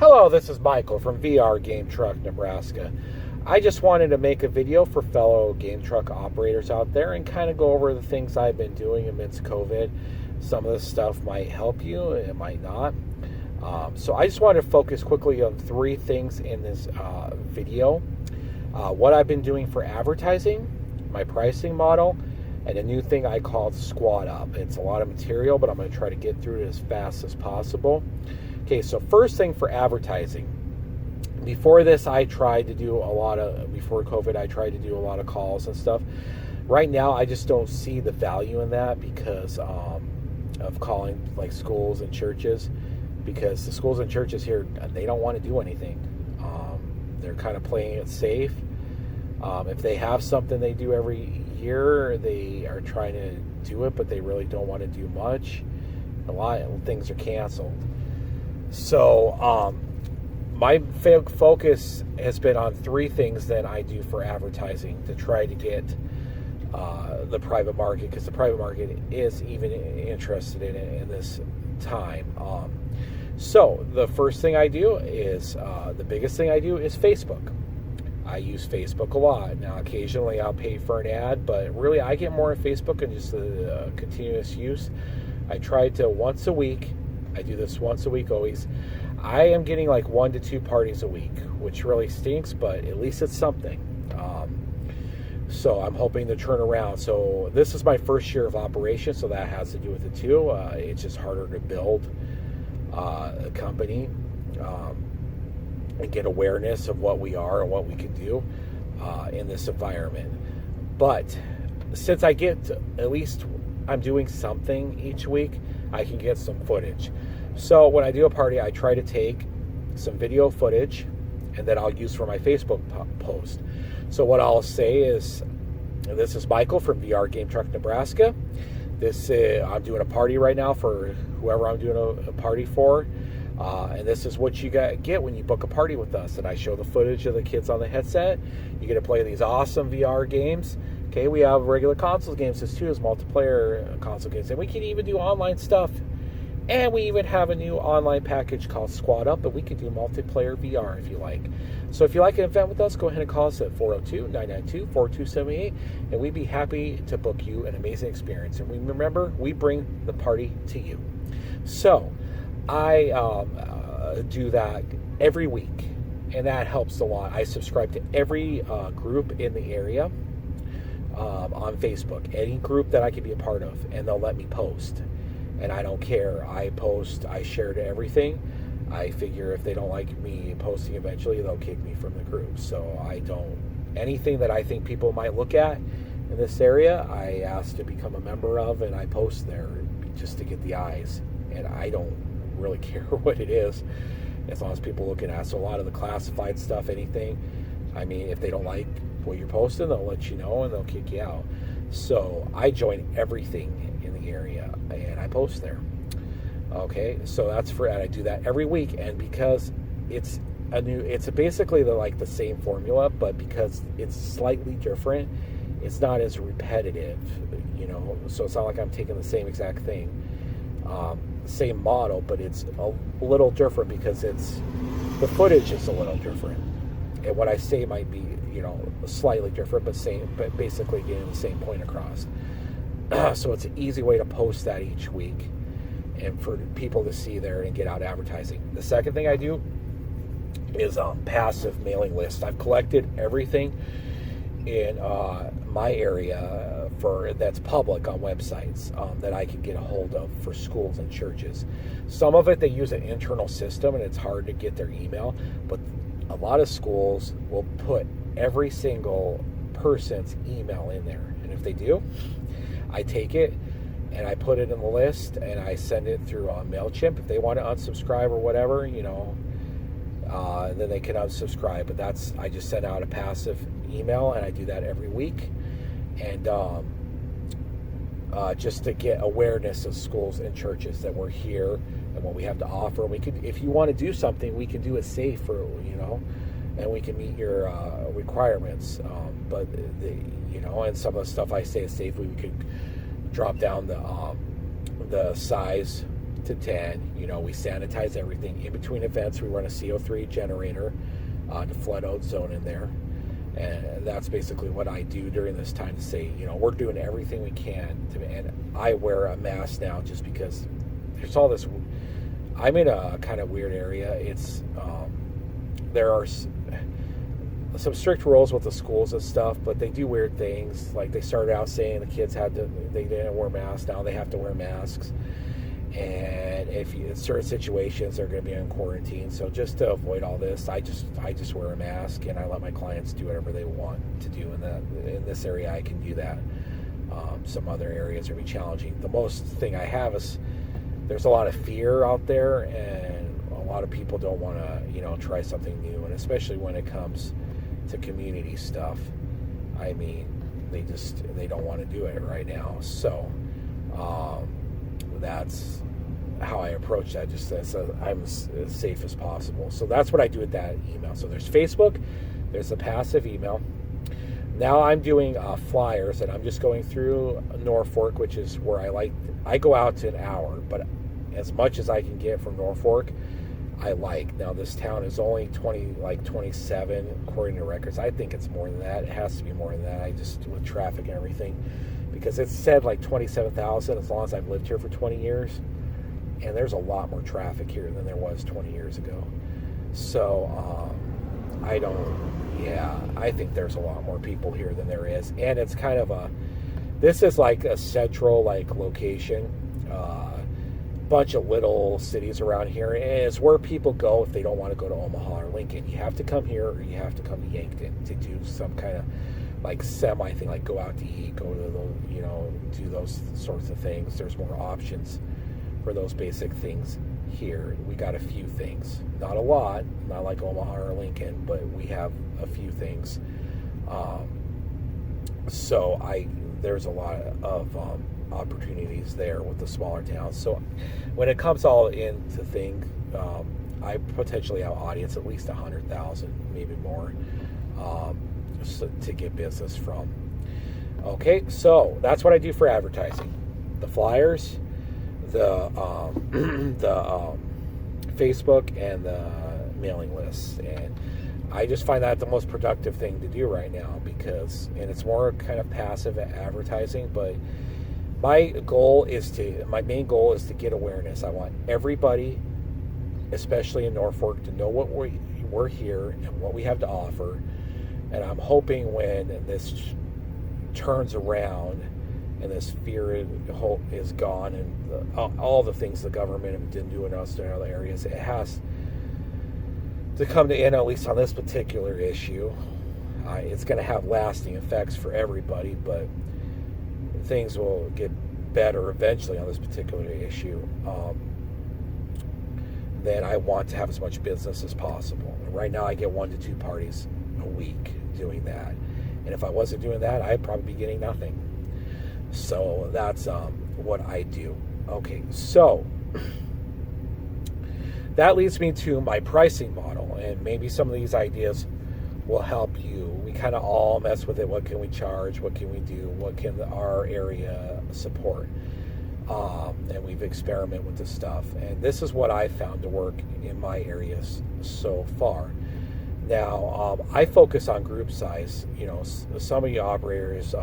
Hello, this is Michael from VR Game Truck, Nebraska. I just wanted to make a video for fellow game truck operators out there and kind of go over the things I've been doing amidst COVID. Some of this stuff might help you, it might not. So I just wanted to focus quickly on three things in this video. What I've been doing for advertising, my pricing model, and a new thing I call Squad Up. It's a lot of material, but I'm going to try to get through it as fast as possible. Okay, so first thing for advertising. Before this, before COVID, I tried to do a lot of calls and stuff. Right now, I just don't see the value in that because of calling like schools and churches, because the schools and churches here, they don't want to do anything. They're kind of playing it safe. If they have something they do every year, they are trying to do it, but they really don't want to do much. A lot of things are canceled. So my focus has been on three things that I do for advertising to try to get the private market, because the private market is even interested in it in this time. So the first thing I do is, the biggest thing I do is Facebook. I use Facebook a lot. Now, occasionally I'll pay for an ad, but really I get more on Facebook and just the continuous use. I try to once a week. I do this once a week always. I am getting like 1 to 2 parties a week, which really stinks, but at least it's something. So I'm hoping to turn around. So this is my first year of operation, so that has to do with it too. It's just harder to build a company and get awareness of what we are and what we can do in this environment. But since I get at least I'm doing something each week, I can get some footage. So when I do a party, I try to take some video footage and then I'll use for my Facebook post. So what I'll say is, this is Michael from VR Game Truck, Nebraska. I'm doing a party right now for whoever I'm doing a party for. And this is what you get when you book a party with us. And I show the footage of the kids on the headset. You get to play these awesome VR games. Okay, we have regular console games too, as multiplayer console games. And we can even do online stuff. And we even have a new online package called Squad Up, but we can do multiplayer VR if you like. So if you like an event with us, go ahead and call us at 402-992-4278, and we'd be happy to book you an amazing experience. And remember, we bring the party to you. So I do that every week, and that helps a lot. I subscribe to every group in the area on Facebook, any group that I can be a part of, and they'll let me post. And I don't care. I post, I share to everything. I figure if they don't like me posting eventually, they'll kick me from the group. So anything that I think people might look at in this area, I ask to become a member of, and I post there just to get the eyes. And I don't really care what it is, as long as people looking at it. So a lot of the classified stuff, anything, I mean, if they don't like what you're posting, they'll let you know and they'll kick you out. So I join everything in the area and I post there. Okay, so that's for, and I do that every week. And because it's basically the same formula, but because it's slightly different, it's not as repetitive, so it's not like I'm taking the same exact thing, same model, but it's a little different because the footage is a little different. And what I say might be, slightly different, but basically getting the same point across. So it's an easy way to post that each week and for people to see there and get out advertising. The second thing I do is passive mailing lists. I've collected everything in my area that's public on websites that I can get a hold of for schools and churches. Some of it, they use an internal system and it's hard to get their email, but a lot of schools will put every single person's email in there. And if they do, I take it and I put it in the list and I send it through MailChimp. If they want to unsubscribe or whatever, then they can unsubscribe. But I just send out a passive email and I do that every week. And just to get awareness of schools and churches that we're here and what we have to offer. We could, if you want to do something, we can do it safe, and we can meet your requirements. But and some of the stuff I say is safe. We could drop down the size to 10. We sanitize everything. In between events, we run a CO3 generator to flood out zone in there. And that's basically what I do during this time to say, we're doing everything we can. And I wear a mask now just because there's all this. I'm in a kind of weird area. It's there are some strict rules with the schools and stuff, but they do weird things. Like they started out saying the kids they didn't wear masks. Now they have to wear masks. And if in certain situations they're going to be in quarantine, so just to avoid all this, I just wear a mask and I let my clients do whatever they want to do. In this area, I can do that. Some other areas are be challenging. The most thing I have is there's a lot of fear out there, and a lot of people don't want to try something new, and especially when it comes to community stuff. I mean, they don't want to do it right now. So that's how I approach that. Just I'm as safe as possible. So that's what I do with that email. So there's Facebook, there's the passive email. Now I'm doing flyers, and I'm just going through Norfolk, which is where I go out to an hour, but as much as I can get from Norfolk, I like. Now this town is only 27 according to records. I think it's more than that. It has to be more than that. With traffic and everything, because it said 27,000 as long as I've lived here for 20 years, and there's a lot more traffic here than there was 20 years ago. So I think there's a lot more people here than there is, and it's kind of this is like a central location, bunch of little cities around here, and it's where people go if they don't want to go to Omaha or Lincoln. You have to come here, or you have to come to Yankton to do some kind of semi thing, go out to eat, go to those, do those sorts of things. There's more options for those basic things here. We got a few things, not a lot, not like Omaha or Lincoln, but we have a few things. There's a lot of opportunities there with the smaller towns. So when it comes all into thing, I potentially have audience at least 100,000, maybe more, to get business from. Okay, so that's what I do for advertising: the flyers, the Facebook, and the mailing lists. And I just find that the most productive thing to do right now, and it's more kind of passive advertising, but my main goal is to get awareness. I want everybody, especially in Norfolk, to know what we're here and what we have to offer. And I'm hoping when this turns around and this fear is gone, and all the things the government didn't do in us in other areas, it has to come to end, at least on this particular issue. It's going to have lasting effects for everybody, but things will get better eventually on this particular issue. Then I want to have as much business as possible. And right now I get 1 to 2 parties a week doing that. And if I wasn't doing that, I'd probably be getting nothing. So that's what I do. Okay, so that leads me to my pricing model, and maybe some of these ideas will help you. We kind of all mess with it. What can we charge? What can we do? What can our area support? And we've experimented with this stuff, and this is what I found to work in my areas so far. Now, I focus on group size. Some of you operators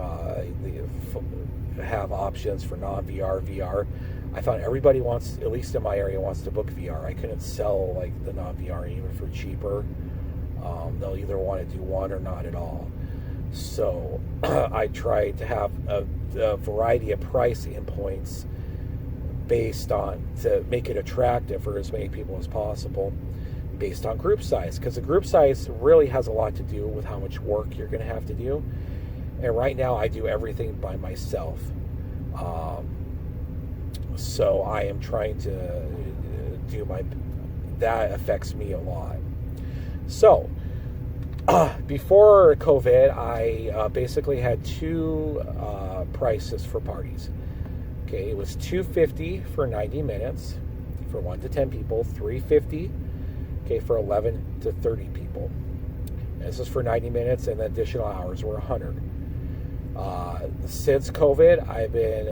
have options for non-VR, VR. I found everybody wants, at least in my area, wants to book VR. I couldn't sell the non-VR even for cheaper. They'll either want to do one or not at all. So I try to have a variety of pricing points to make it attractive for as many people as possible, based on group size, because the group size really has a lot to do with how much work you're going to have to do. And right now I do everything by myself. So I am trying to do that affects me a lot. So before COVID, I basically had 2 prices for parties. Okay, it was $250 for 90 minutes for 1 to 10 people, $350 for 11 to 30 people. And this is for 90 minutes, and the additional hours were 100. Since COVID, I've been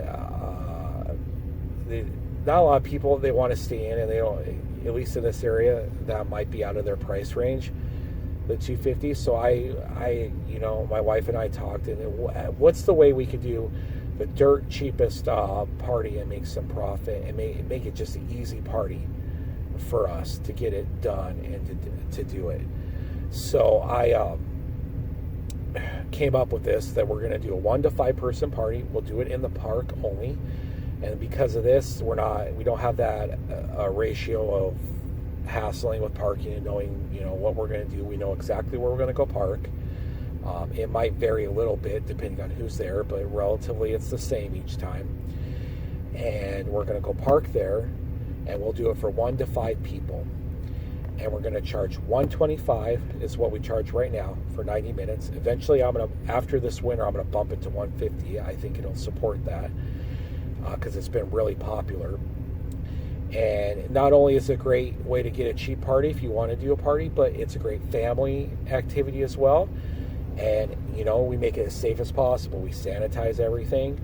not a lot of people, they want to stay in, and they don't, at least in this area, that might be out of their price range, the 250. So I my wife and I talked, and what's the way we could do the dirt cheapest party and make some profit, and make it just an easy party for us to get it done and to do it. So I came up with this, that we're going to do a 1 to 5 person party. We'll do it in the park only, and because of this, we don't have that ratio of hassling with parking and knowing what we're going to do. We know exactly where we're going to go park. It might vary a little bit depending on who's there, but relatively it's the same each time. And we're going to go park there, and we'll do it for 1 to 5 people. And we're going to charge $125 is what we charge right now for 90 minutes. Eventually, after this winter, I'm going to bump it to $150. I think it'll support that because it's been really popular. And not only is it a great way to get a cheap party if you want to do a party, but it's a great family activity as well. And, we make it as safe as possible. We sanitize everything.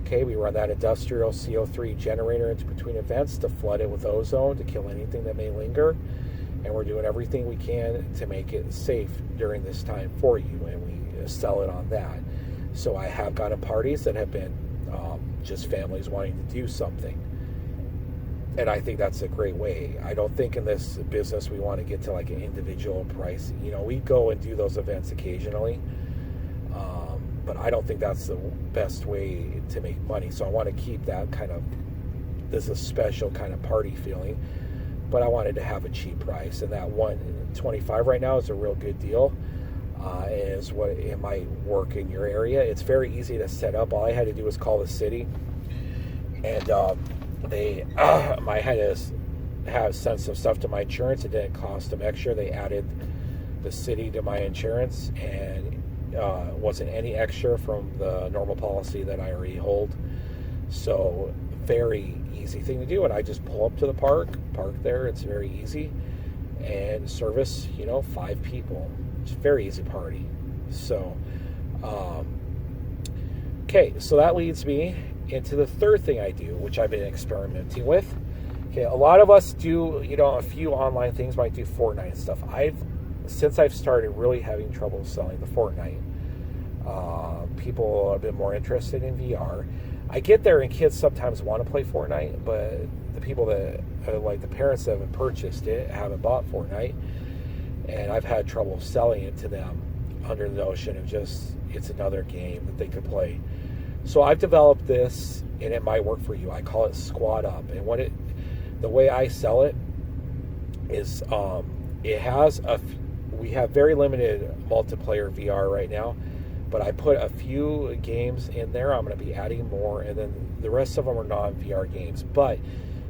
Okay, we run that industrial CO3 generator into between events to flood it with ozone to kill anything that may linger. And we're doing everything we can to make it safe during this time for you, and we sell it on that. So I have gotten parties that have been just families wanting to do something. And I think that's a great way. I don't think in this business we want to get to like an individual price. We go and do those events occasionally, but I don't think that's the best way to make money. So I want to keep that this is a special kind of party feeling, but I wanted to have a cheap price, and that $125 right now is a real good deal. Is what it might work in your area. It's very easy to set up. All I had to do was call the city, and I had to send some stuff to my insurance. It didn't cost them extra. They added the city to my insurance, and wasn't any extra from the normal policy that I already hold. So very easy thing to do, and I just pull up to the park there. It's very easy, and service 5 people. It's a very easy party. So okay, so that leads me into the third thing I do, which I've been experimenting with. Okay, a lot of us do, a few online things, might do Fortnite and stuff. Since I've started really having trouble selling the Fortnite, people have been more interested in VR. I get there, and kids sometimes want to play Fortnite, but the people that, like the parents that haven't purchased it, haven't bought Fortnite, and I've had trouble selling it to them under the notion of just, it's another game that they could play. So I've developed this, and it might work for you. I call it Squad Up, and the way I sell it is, we have very limited multiplayer VR right now, but I put a few games in there. I'm going to be adding more, and then the rest of them are non-VR games. But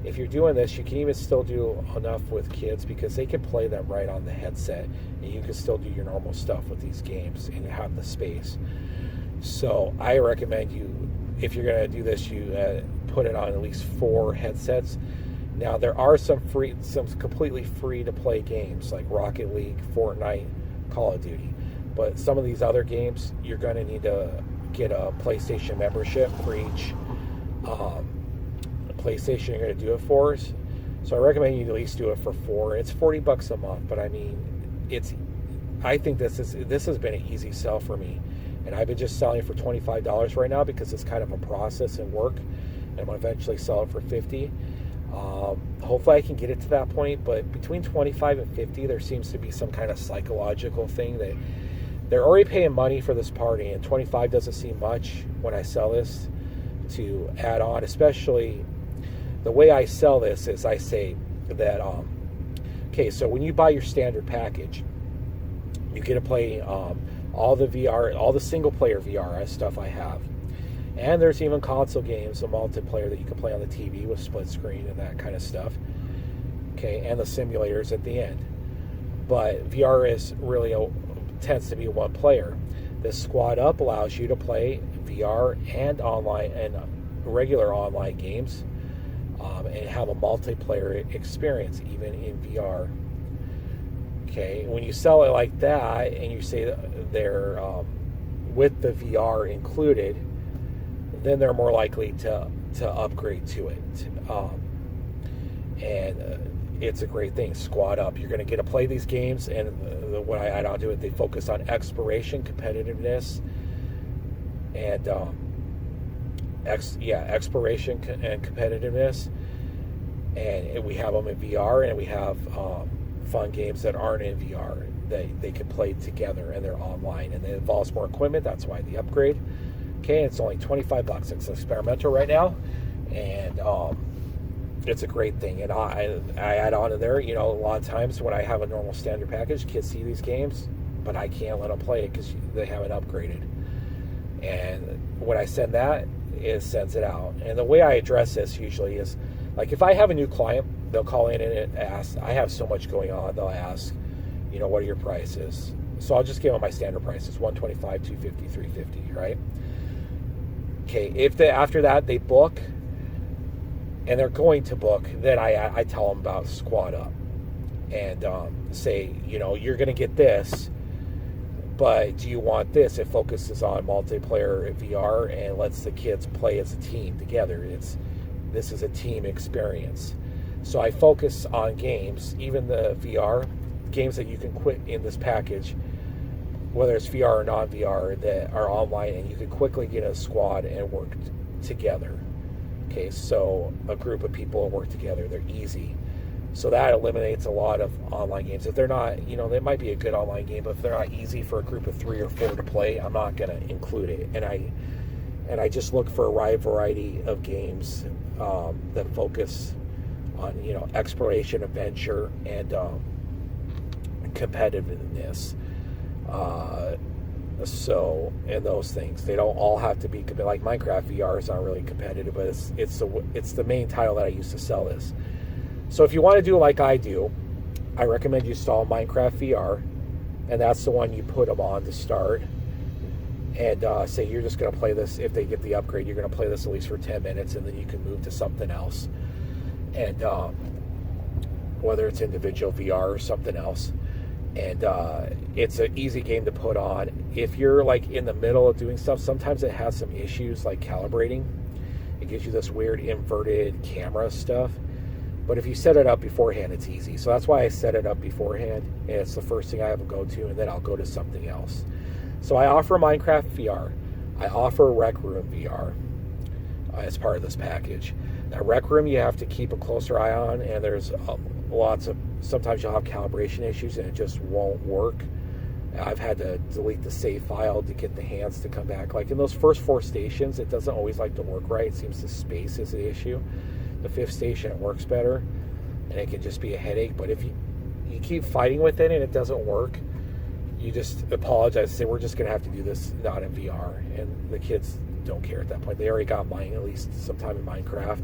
if you're doing this, you can even still do enough with kids because they can play them right on the headset, and you can still do your normal stuff with these games and have the space. So I recommend you, if you're going to do this, you put it on at least 4 headsets. Now there are some completely free to play games like Rocket League, Fortnite, Call of Duty, but some of these other games you're going to need to get a PlayStation membership for each PlayStation you're going to do it for. So I recommend you at least do it for 4. It's $40 a month, but I mean, I think this has been an easy sell for me. And I've been just selling it for $25 right now because it's kind of a process and work. And I'm going to eventually sell it for $50. Hopefully I can get it to that point. But between $25 and $50, there seems to be some kind of psychological thing that they're already paying money for this party. And $25 doesn't seem much when I sell this to add on. Especially the way I sell this is I say that, okay, so when you buy your standard package, you get to play all the VR, all the single player VR stuff I have. And there's even console games, a multiplayer that you can play on the TV with split screen and that kind of stuff. Okay, and the simulators at the end. But VR is really tends to be one player. This Squad Up allows you to play VR and online and regular online games, and have a multiplayer experience even in VR. Okay, when you sell it like that, and you say they're with the VR included, then they're more likely to to upgrade to it. It's a great thing. Squad up. You're going to get to play these games, and what I add on to it, they focus on exploration, competitiveness, and exploration and competitiveness. And we have them in VR, and we have fun games that aren't in VR that they can play together, and they're online, and it involves more equipment. That's why the upgrade. Okay, it's only $25. It's experimental right now, and it's a great thing. And I add on to there, a lot of times when I have a normal standard package, kids see these games, but I can't let them play it because they haven't upgraded. And when I send that, it sends it out. And the way I address this usually is, like, if I have a new client, they'll call in and ask, I have so much going on, they'll ask, what are your prices? So I'll just give them my standard prices, $125, $250, $350, right? Okay, if after that they book, and they're going to book, then I tell them about Squad Up, and say, you're going to get this, but do you want this? It focuses on multiplayer VR and lets the kids play as a team together. This is a team experience. So I focus on games, even the VR, games that you can quit in this package, whether it's VR or non-VR, that are online, and you can quickly get a squad and work together. Okay, so a group of people work together. They're easy. So that eliminates a lot of online games. If they're not, they might be a good online game, but if they're not easy for a group of 3 or 4 to play, I'm not going to include it. And I just look for a wide variety of games that focus on, exploration, adventure, and competitiveness. And those things, they don't all have to be like Minecraft VR is not really competitive, but it's the main title that I use to sell this. So if you want to do like I do, I recommend you install Minecraft VR, and that's the one you put them on to start, and say you're just going to play this. If they get the upgrade, you're going to play this at least for 10 minutes, and then you can move to something else, and whether it's individual VR or something else. And it's an easy game to put on. If you're like in the middle of doing stuff, sometimes it has some issues like calibrating. It gives you this weird inverted camera stuff. But if you set it up beforehand, it's easy. So that's why I set it up beforehand. And it's the first thing I have to go to, and then I'll go to something else. So I offer Minecraft VR. I offer Rec Room VR as part of this package. Now, Rec Room you have to keep a closer eye on, and there's sometimes you'll have calibration issues and it just won't work. I've had to delete the save file to get the hands to come back. Like in those first 4 stations, it doesn't always like to work right. It seems the space is the issue. The 5th station, it works better, and it can just be a headache. But if you keep fighting with it and it doesn't work, you just apologize, say we're just going to have to do this not in VR. And the kids don't care at that point. They already got mine, at least sometime in Minecraft.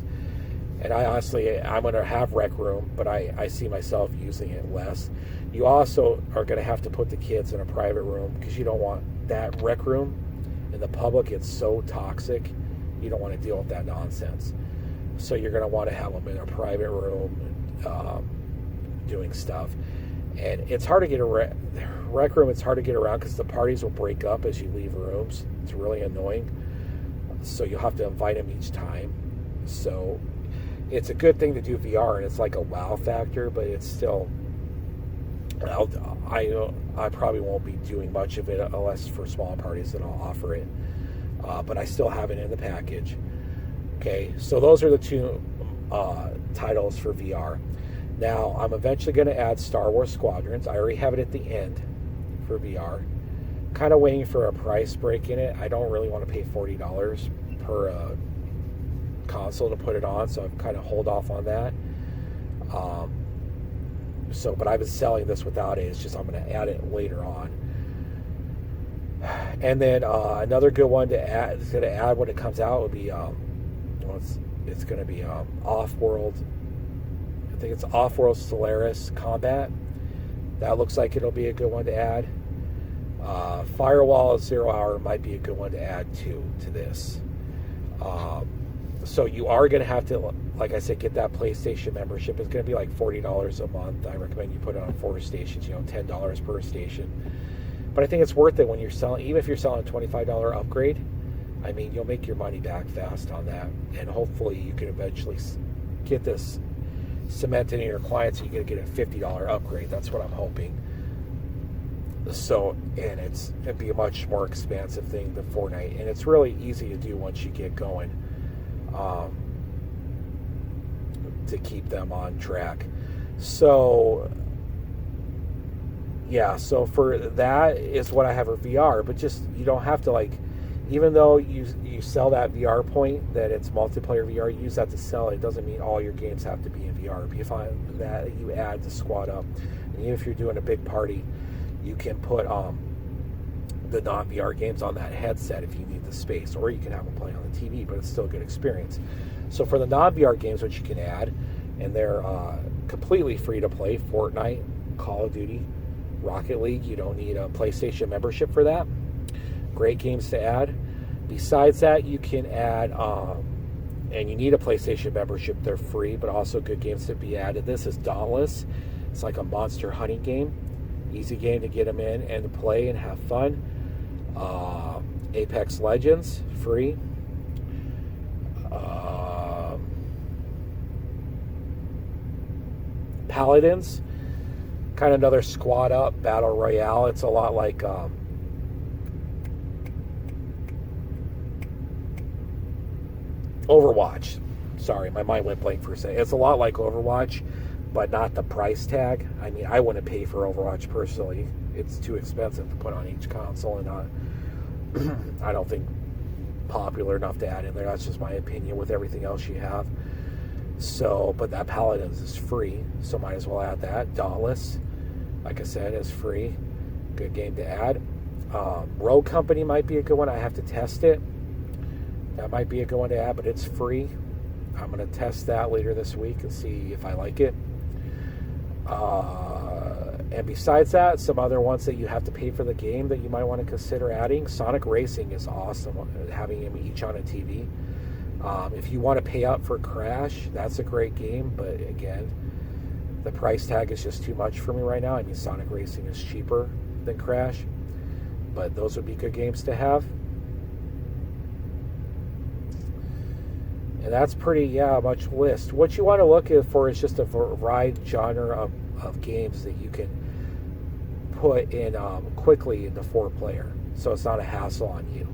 And I'm going to have Rec Room, but I see myself using it less. You also are going to have to put the kids in a private room, because you don't want that Rec Room in the public. It's so toxic. You don't want to deal with that nonsense. So you're going to want to have them in a private room doing stuff. And it's hard to get a Rec Room. It's hard to get around because the parties will break up as you leave rooms. It's really annoying. So you'll have to invite them each time. So it's a good thing to do VR, and it's like a wow factor, but it's still, I probably won't be doing much of it unless for small parties, then I'll offer it. But I still have it in the package. Okay, so those are the 2 titles for VR. Now, I'm eventually going to add Star Wars Squadrons. I already have it at the end for VR. Kind of waiting for a price break in it. I don't really want to pay $40 per console to put it on, so I've kind of hold off on that. But I've been selling this without it. It's just I'm going to add it later on. And then another good one to add when it comes out would be it's going to be Offworld. I think it's Offworld Solaris Combat. That looks like it'll be a good one to add. Firewall Zero Hour might be a good one to add to this. So you are going to have to, like I said, get that PlayStation membership. It's going to be like $40 a month. I recommend you put it on 4 stations, $10 per station. But I think it's worth it when you're selling, even if you're selling a $25 upgrade. I mean, you'll make your money back fast on that, and hopefully you can eventually get this cemented in your client so you can get a $50 upgrade. That's what I'm hoping. So, and it'd be a much more expansive thing than Fortnite, and it's really easy to do once you get going, to keep them on track. So yeah, so for that is what I have for VR, but just, you don't have to, like, even though you sell that VR point that it's multiplayer VR, you use that to sell it, doesn't mean all your games have to be in VR. If you find that you add to squad up, and even if you're doing a big party, you can put the non-VR games on that headset if you need the space, or you can have them play on the TV, but it's still a good experience. So for the non-VR games, which you can add, and they're completely free to play, Fortnite, Call of Duty, Rocket League, you don't need a PlayStation membership for that. Great games to add. Besides that, you can add, and you need a PlayStation membership, they're free, but also good games to be added. This is Dauntless. It's like a monster hunting game. Easy game to get them in and to play and have fun. Apex Legends, free. Paladins, kind of another squad up battle royale. It's a lot like Overwatch. Sorry, my mind went blank for a second. It's a lot like Overwatch, but not the price tag. I mean, I wouldn't pay for Overwatch personally. It's too expensive to put on each console, and not I don't think popular enough to add in there. That's just my opinion with everything else you have. So, but that Paladins is free, so might as well add that. Dauntless, like I said, is free. Good game to add. Rogue Company might be a good one. I have to test it. That might be a good one to add, but it's free. I'm going to test that later this week and see if I like it. And besides that, some other ones that you have to pay for the game that you might want to consider adding. Sonic Racing is awesome, having them each on a TV. If you want to pay up for Crash, that's a great game, but again, the price tag is just too much for me right now. I mean, Sonic Racing is cheaper than Crash, but those would be good games to have. And that's pretty, much list. What you want to look for is just a wide genre of games that you can put in quickly into 4-player, so it's not a hassle on you.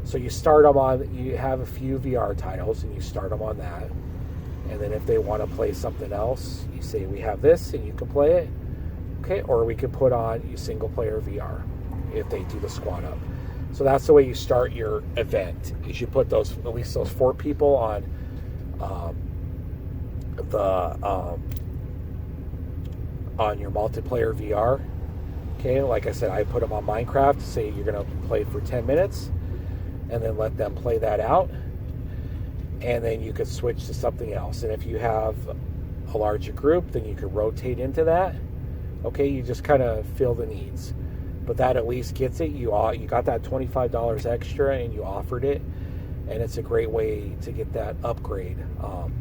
So you start them on, you have a few VR titles, and you start them on that. And then if they want to play something else, you say, we have this, and you can play it. Okay, or we can put on your single-player VR if they do the squad up. So that's the way you start your event, is you put those, at least those 4 people on on your multiplayer VR. Okay, like I said, I put them on Minecraft, say you're going to play for 10 minutes, and then let them play that out, and then you could switch to something else. And if you have a larger group, then you could rotate into that. Okay, you just kind of fill the needs. But that at least gets it. You got that $25 extra, and you offered it, and it's a great way to get that upgrade.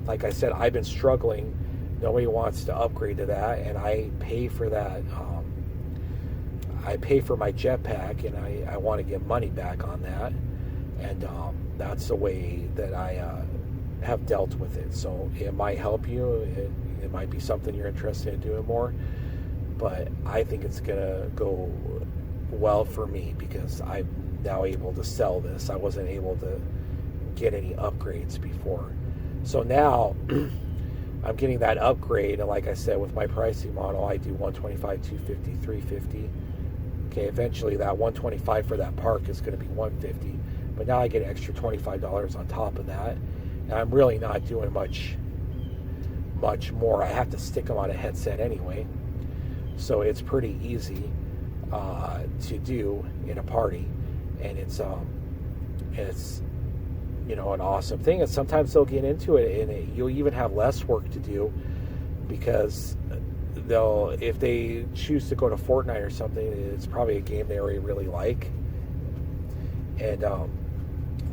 Like I said, I've been struggling. Nobody wants to upgrade to that, and I pay for that. I pay for my jetpack, and I want to get money back on that, and that's the way that I have dealt with it. So it might help you. It might be something you're interested in doing more, but I think it's gonna go well for me because I'm now able to sell this. I wasn't able to get any upgrades before, so now I'm getting that upgrade. And like I said, with my pricing model, I do 125, 250, 350. Okay, eventually that 125 for that park is going to be 150, but now I get an extra $25 on top of that, and I'm really not doing much more. I have to stick them on a headset anyway, so it's pretty easy to do in a party, and it's an awesome thing. And sometimes they'll get into it, and you'll even have less work to do because if they choose to go to Fortnite or something, it's probably a game they already really like, and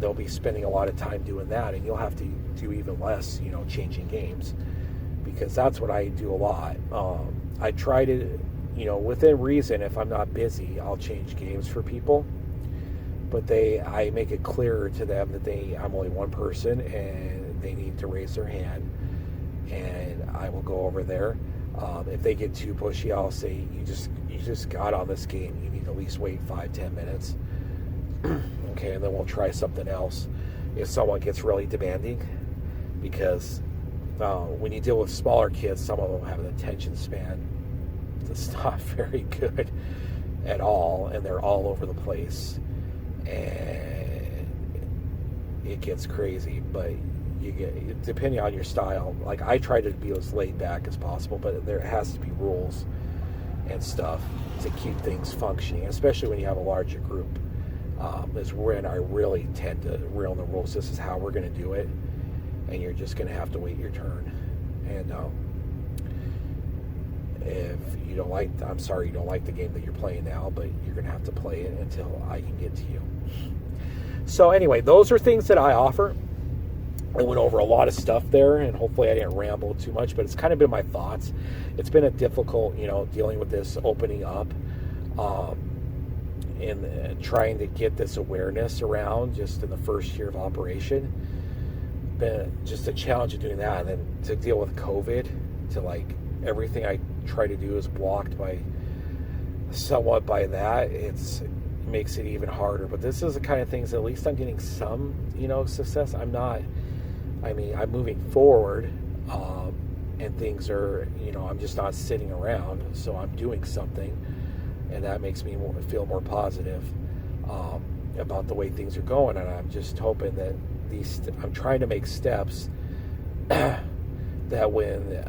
they'll be spending a lot of time doing that, and you'll have to do even less, changing games, because that's what I do a lot. I try to, within reason, if I'm not busy, I'll change games for people, but I make it clearer to them that I'm only one person and they need to raise their hand, and I will go over there. If they get too pushy, I'll say, you just got on this game. You need to at least wait 5-10 minutes. Okay, and then we'll try something else if someone gets really demanding, because when you deal with smaller kids, some of them have an attention span that's not very good at all, and they're all over the place, and it gets crazy. But you get, depending on your style, like I try to be as laid back as possible, but there has to be rules and stuff to keep things functioning, especially when you have a larger group. Is when I really tend to reel in the rules. This is how we're going to do it, and you're just going to have to wait your turn. And if you don't like, I'm sorry you don't like the game that you're playing now, but you're going to have to play it until I can get to you. So anyway, those are things that I offer. I went over a lot of stuff there, and hopefully I didn't ramble too much, but it's kind of been my thoughts. It's been a difficult, dealing with this opening up, and trying to get this awareness around just in the first year of operation. Been just a challenge of doing that, and then to deal with COVID, to everything I try to do is blocked by that. It makes it even harder. But this is the kind of things, at least I'm getting some, success. I'm moving forward, and things are, I'm just not sitting around, so I'm doing something, and that makes me feel more positive about the way things are going. And I'm just hoping that I'm trying to make steps that when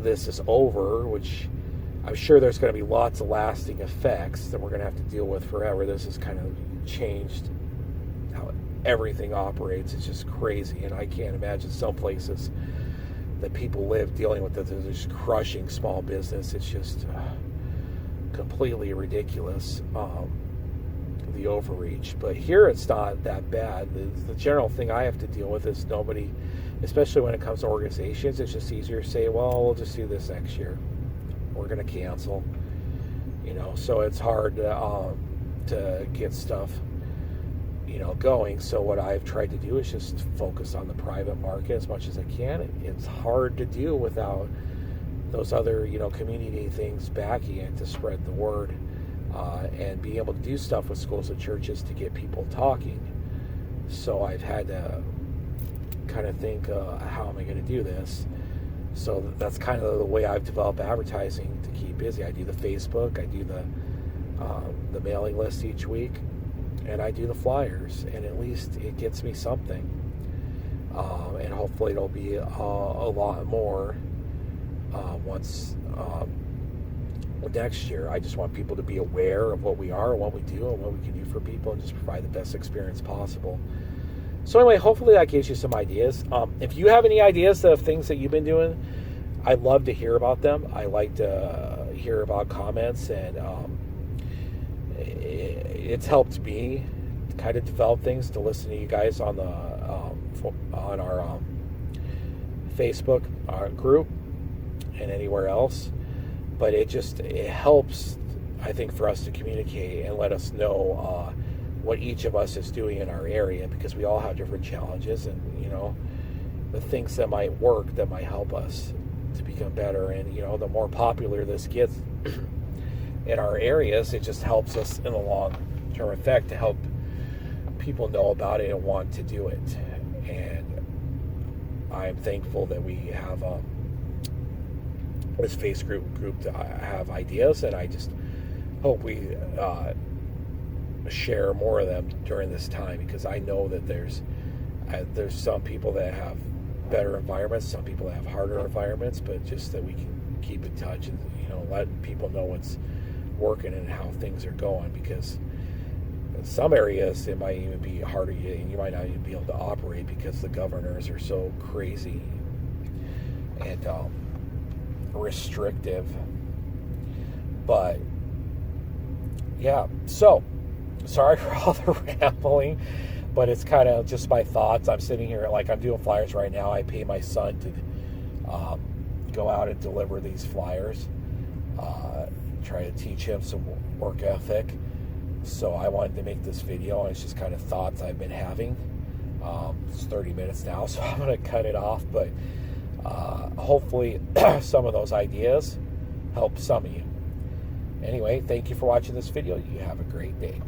this is over, which I'm sure there's going to be lots of lasting effects that we're going to have to deal with forever. This has kind of changed how everything operates. It's just crazy, and I can't imagine some places that people live dealing with it. They're just crushing small business. It's just completely ridiculous, the overreach. But here it's not that bad. The general thing I have to deal with is nobody, especially when it comes to organizations, it's just easier to say, well, we'll just do this next year. We're going to cancel. So it's hard to get stuff, going. So what I've tried to do is just focus on the private market as much as I can. It's hard to do without those other, community things backing it to spread the word, and being able to do stuff with schools and churches to get people talking. So I've had to kind of think, how am I going to do this? So that's kind of the way I've developed advertising to keep busy. I do the Facebook, I do the mailing list each week, and I do the flyers, and at least it gets me something. And hopefully it'll be a lot more once next year. I just want people to be aware of what we are and what we do and what we can do for people, and just provide the best experience possible. So anyway, hopefully that gives you some ideas. If you have any ideas of things that you've been doing, I'd love to hear about them. I like to hear about comments, and it's helped me kind of develop things, to listen to you guys on our Facebook group and anywhere else. But it helps, I think, for us to communicate and let us know what each of us is doing in our area, because we all have different challenges, and the things that might work, that might help us to become better. And the more popular this gets in our areas, it just helps us in the long term effect to help people know about it and want to do it. And I'm thankful that we have this Facebook group to have ideas, and I just hope we share more of them during this time, because I know that there's some people that have better environments, some people that have harder environments, but just that we can keep in touch and let people know what's working and how things are going, because in some areas it might even be harder. You might not even be able to operate because the governors are so crazy and restrictive. But yeah, so sorry for all the rambling, but it's kind of just my thoughts. I'm sitting here, I'm doing flyers right now. I pay my son to go out and deliver these flyers, try to teach him some work ethic, So I wanted to make this video, and it's just kind of thoughts I've been having. It's 30 minutes now, so I'm going to cut it off, but hopefully some of those ideas help some of you. Anyway, thank you for watching this video. You have a great day.